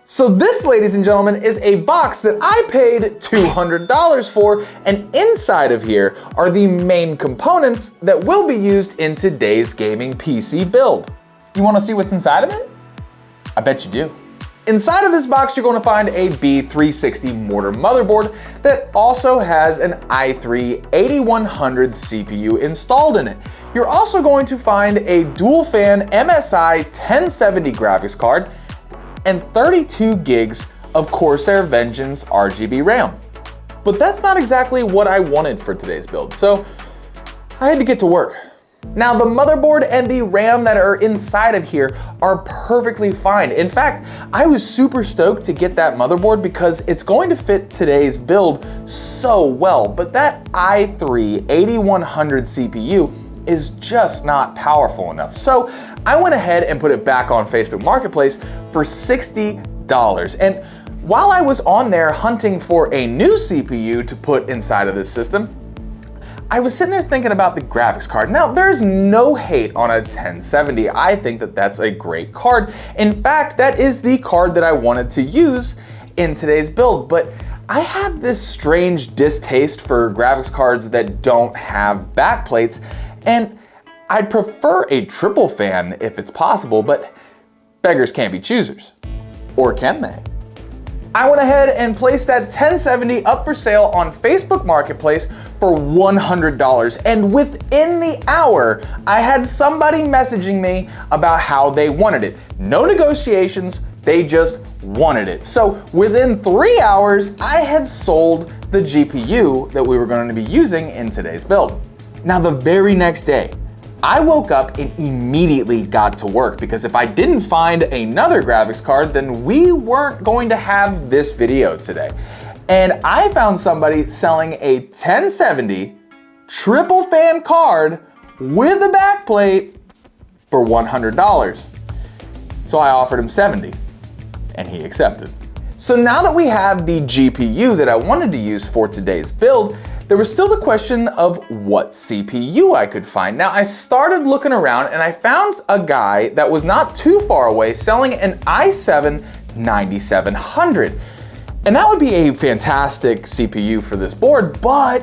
So this, ladies and gentlemen, is a box that I paid $200 for, and inside of here are the main components that will be used in today's gaming PC build. You want to see what's inside of it? I bet you do. Inside of this box, you're going to find a B360 Mortar motherboard that also has an i3 8100 CPU installed in it. You're also going to find a dual fan MSI 1070 graphics card and 32 gigs of Corsair Vengeance RGB RAM. But that's not exactly what I wanted for today's build, so I had to get to work. Now, the motherboard and the RAM that are inside of here are perfectly fine. In fact, I was super stoked to get that motherboard because it's going to fit today's build so well, but that i3 8100 CPU is just not powerful enough. So I went ahead and put it back on Facebook Marketplace for $60. And while I was on there hunting for a new CPU to put inside of this system, I was sitting there thinking about the graphics card. Now, there's no hate on a 1070. I think that that's a great card. In fact, that is the card that I wanted to use in today's build, but I have this strange distaste for graphics cards that don't have backplates, and I'd prefer a triple fan if it's possible, but beggars can't be choosers. Or can they? I went ahead and placed that 1070 up for sale on Facebook Marketplace for $100, and within the hour, I had somebody messaging me about how they wanted it. No negotiations, they just wanted it. So within 3 hours, I had sold the GPU that we were going to be using in today's build. Now, the very next day, I woke up and immediately got to work, because if I didn't find another graphics card, then we weren't going to have this video today. And I found somebody selling a 1070 triple fan card with a backplate for $100. So I offered him $70, and he accepted. So now that we have the GPU that I wanted to use for today's build, there was still the question of what CPU I could find. Now, I started looking around and I found a guy that was not too far away selling an i7 9700. And that would be a fantastic CPU for this board, but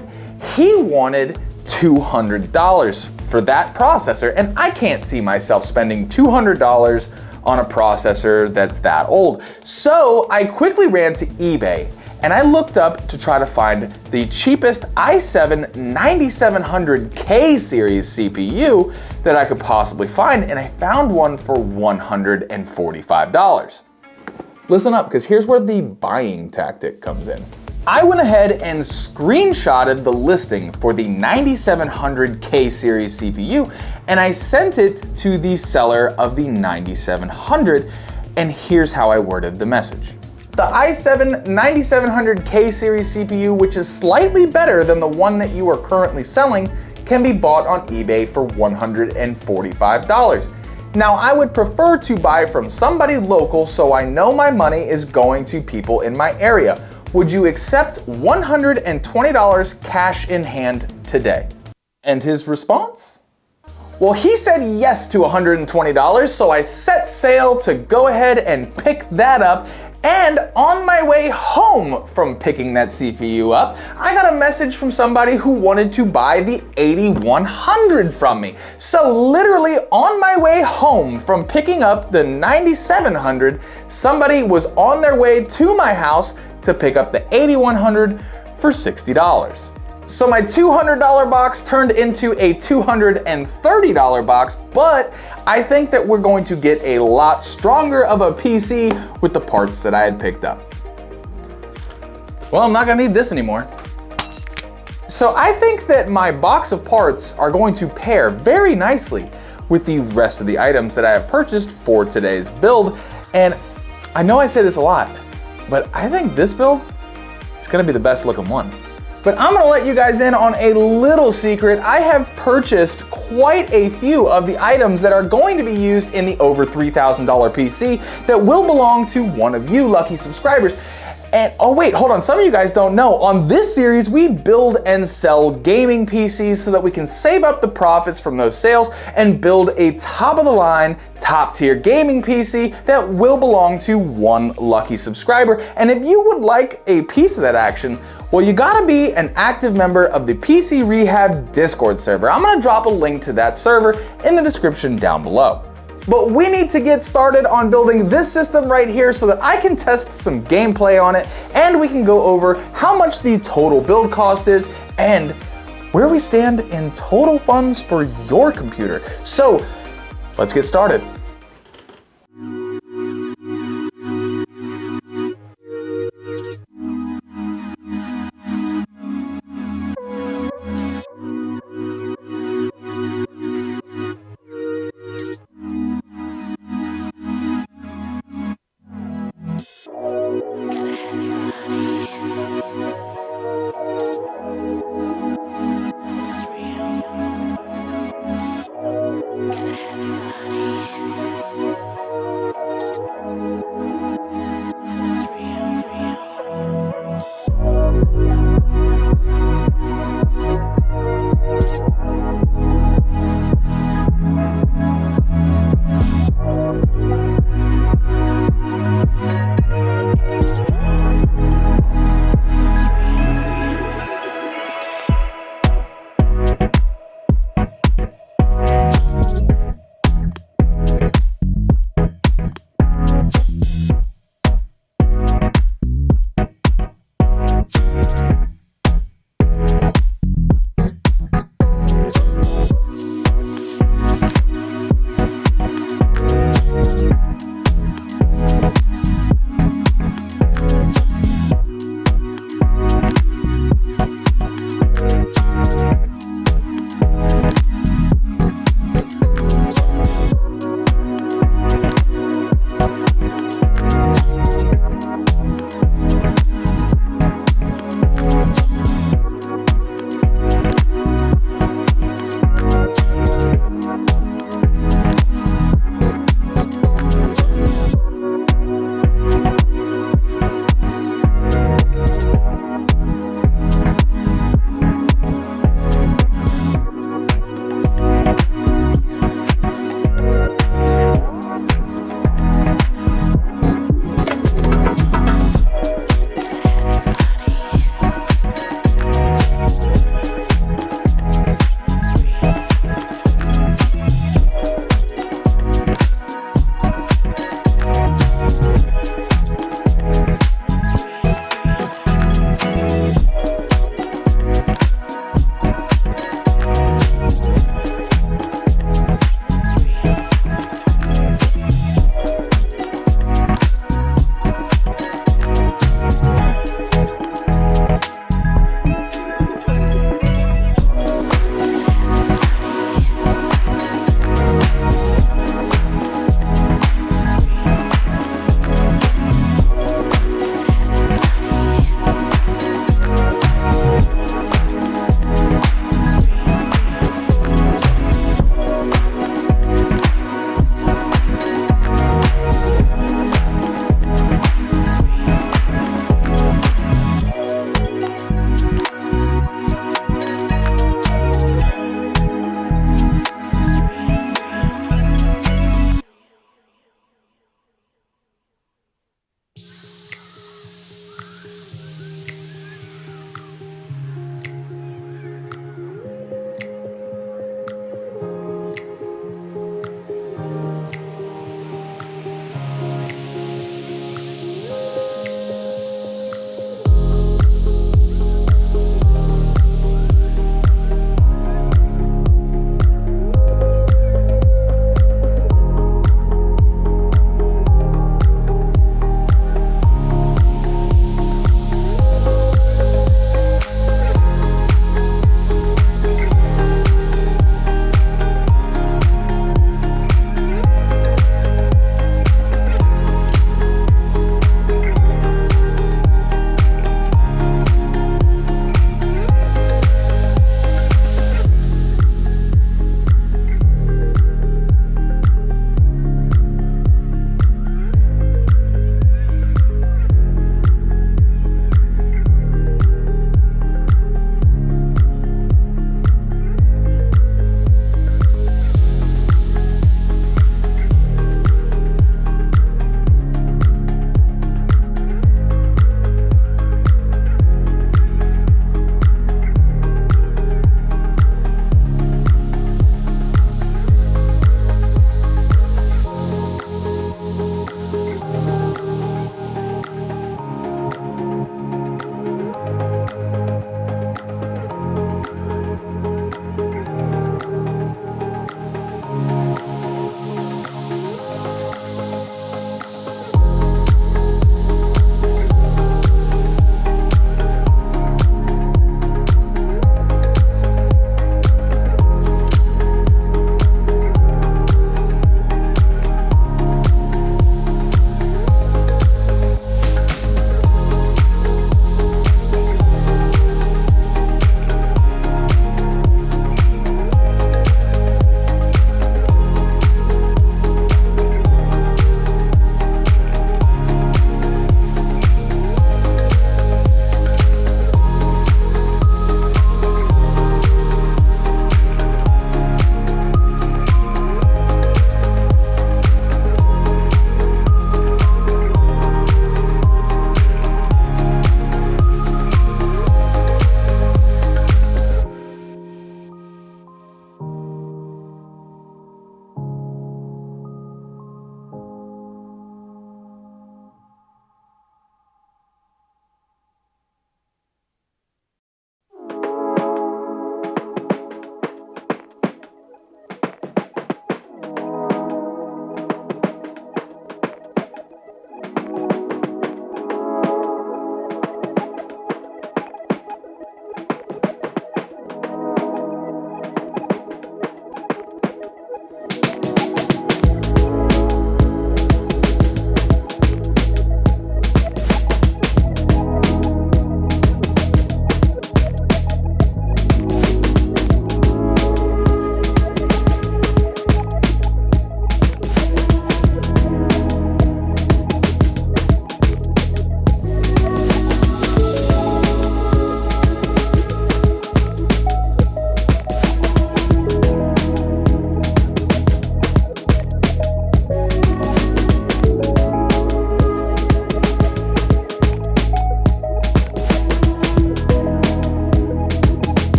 he wanted $200 for that processor, and I can't see myself spending $200 on a processor that's that old. So I quickly ran to eBay and I looked up to try to find the cheapest i7 9700K series CPU that I could possibly find, and I found one for $145. Listen up, because here's where the buying tactic comes in. I went ahead and screenshotted the listing for the 9700K series CPU, and I sent it to the seller of the 9700, and here's how I worded the message. The i7 9700K series CPU, which is slightly better than the one that you are currently selling, can be bought on eBay for $145. Now, I would prefer to buy from somebody local so I know my money is going to people in my area. Would you accept $120 cash in hand today? And his response? Well, he said yes to $120, so I set sail to go ahead and pick that up. And on my way home from picking that CPU up, I got a message from somebody who wanted to buy the 8100 from me. So literally on my way home from picking up the 9700, somebody was on their way to my house to pick up the 8100 for $60. So my $200 box turned into a $230 box, but I think that we're going to get a lot stronger of a PC with the parts that I had picked up. Well, I'm not gonna need this anymore. So I think that my box of parts are going to pair very nicely with the rest of the items that I have purchased for today's build. And I know I say this a lot, but I think this build is gonna be the best looking one. But I'm gonna let you guys in on a little secret. I have purchased quite a few of the items that are going to be used in the over $3,000 PC that will belong to one of you lucky subscribers. And oh wait, hold on, some of you guys don't know, on this series we build and sell gaming PCs so that we can save up the profits from those sales and build a top of the line, top tier gaming PC that will belong to one lucky subscriber. And if you would like a piece of that action, well, you gotta be an active member of the PC Rehab Discord server. I'm gonna drop a link to that server in the description down below. But we need to get started on building this system right here so that I can test some gameplay on it, and we can go over how much the total build cost is and where we stand in total funds for your computer. So let's get started.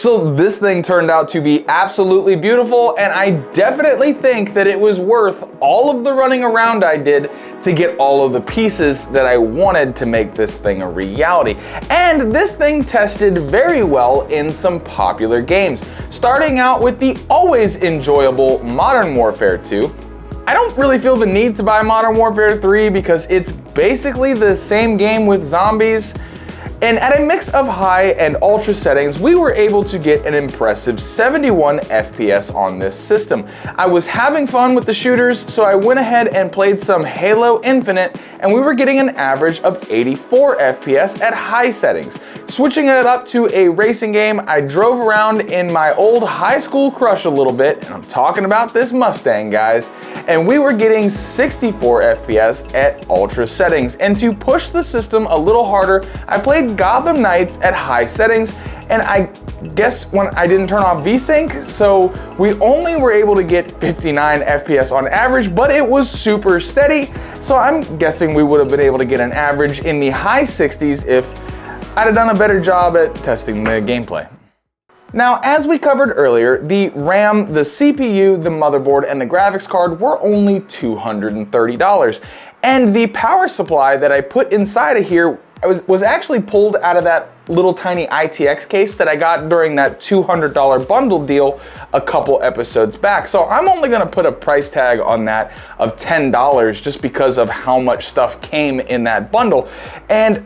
So this thing turned out to be absolutely beautiful, and I definitely think that it was worth all of the running around I did to get all of the pieces that I wanted to make this thing a reality. And this thing tested very well in some popular games, starting out with the always enjoyable Modern Warfare 2. I don't really feel the need to buy Modern Warfare 3 because it's basically the same game with zombies. And at a mix of high and ultra settings, we were able to get an impressive 71 FPS on this system. I was having fun with the shooters, so I went ahead and played some Halo Infinite, and we were getting an average of 84 FPS at high settings. Switching it up to a racing game, I drove around in my old high school crush a little bit, and I'm talking about this Mustang, guys, and we were getting 64 FPS at ultra settings. And to push the system a little harder, I played Gotham Knights at high settings, and I guess when I didn't turn off VSync, so we only were able to get 59 FPS on average, but it was super steady, so I'm guessing we would have been able to get an average in the high 60s if I'd have done a better job at testing the gameplay. Now, as we covered earlier, the RAM, the CPU, the motherboard, and the graphics card were only $230. And the power supply that I put inside of here was actually pulled out of that little tiny ITX case that I got during that $200 bundle deal a couple episodes back. So I'm only gonna put a price tag on that of $10 just because of how much stuff came in that bundle. And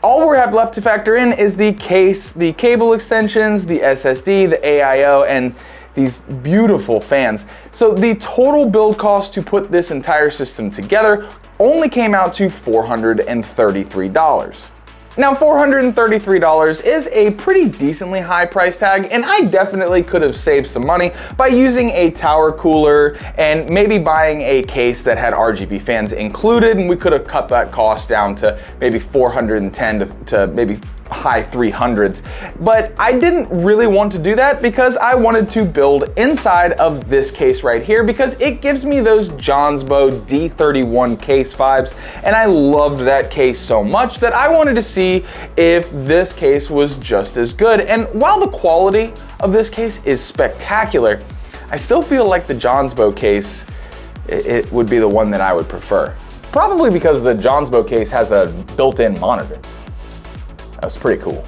all we have left to factor in is the case, the cable extensions, the SSD, the AIO, and these beautiful fans. So the total build cost to put this entire system together only came out to $433. Now, $433 is a pretty decently high price tag, and I definitely could have saved some money by using a tower cooler and maybe buying a case that had RGB fans included, and we could have cut that cost down to maybe $410 to maybe high 300s. But I didn't really want to do that because I wanted to build inside of this case right here because it gives me those Johnsbow D31 case vibes, and I loved that case so much that I wanted to see if this case was just as good. And while the quality of this case is spectacular, I still feel like the Johnsbow case, it would be the one that I would prefer. Probably because the Johnsbow case has a built-in monitor. That's pretty cool.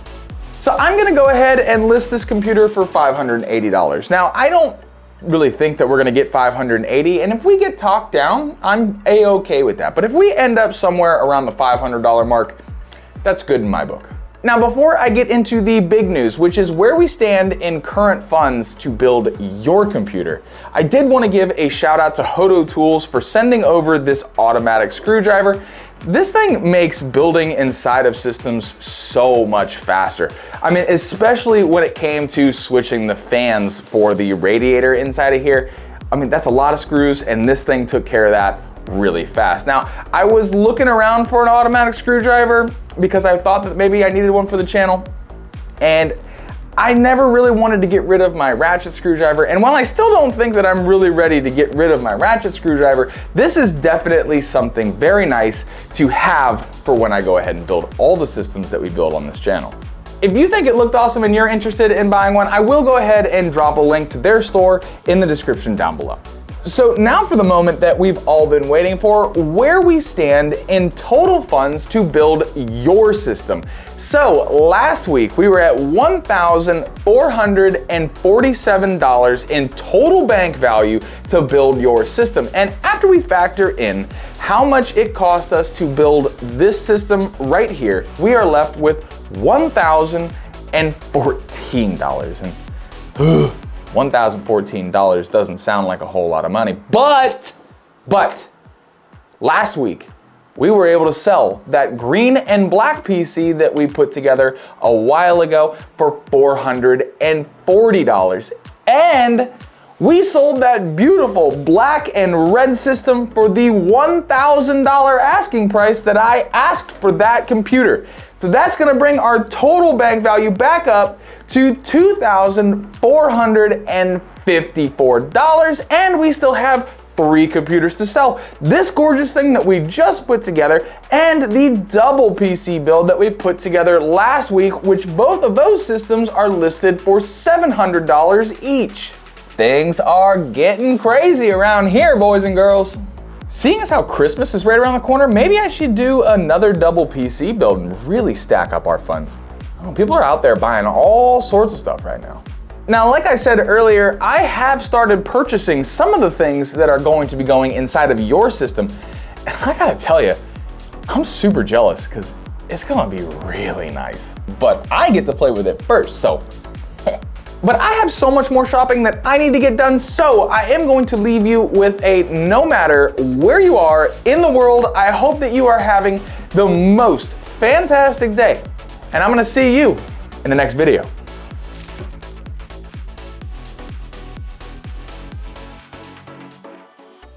So I'm gonna go ahead and list this computer for $580. Now, I don't really think that we're gonna get 580, and if we get talked down, I'm A-okay with that. But if we end up somewhere around the $500 mark, that's good in my book. Now, before I get into the big news, which is where we stand in current funds to build your computer, I did want to give a shout out to HOTO Tools for sending over this automatic screwdriver. This thing makes building inside of systems so much faster. I mean, especially when it came to switching the fans for the radiator inside of here. I mean, that's a lot of screws, and this thing took care of that really fast. Now, I was looking around for an automatic screwdriver because I thought that maybe I needed one for the channel, and I never really wanted to get rid of my ratchet screwdriver. And while I still don't think that I'm really ready to get rid of my ratchet screwdriver, this is definitely something very nice to have for when I go ahead and build all the systems that we build on this channel. If you think it looked awesome and you're interested in buying one, I will go ahead and drop a link to their store in the description down below. So now for the moment that we've all been waiting for, where we stand in total funds to build your system. So last week we were at $1,447 in total bank value to build your system. And after we factor in how much it cost us to build this system right here, we are left with $1,014. And $1,014 doesn't sound like a whole lot of money, but last week we were able to sell that green and black PC that we put together a while ago for $440. And we sold that beautiful black and red system for the $1,000 asking price that I asked for that computer. So that's gonna bring our total bank value back up to $2,454, and we still have 3 computers to sell. This gorgeous thing that we just put together, and the double PC build that we put together last week, which both of those systems are listed for $700 each. Things are getting crazy around here, boys and girls. Seeing as how Christmas is right around the corner, maybe I should do another double PC build and really stack up our funds. Oh, people are out there buying all sorts of stuff right now. Now, like I said earlier, I have started purchasing some of the things that are going to be going inside of your system. And I gotta tell you, I'm super jealous because it's gonna be really nice. But I get to play with it first, so. But I have so much more shopping that I need to get done, so I am going to leave you with a no matter where you are in the world, I hope that you are having the most fantastic day. And I'm gonna see you in the next video.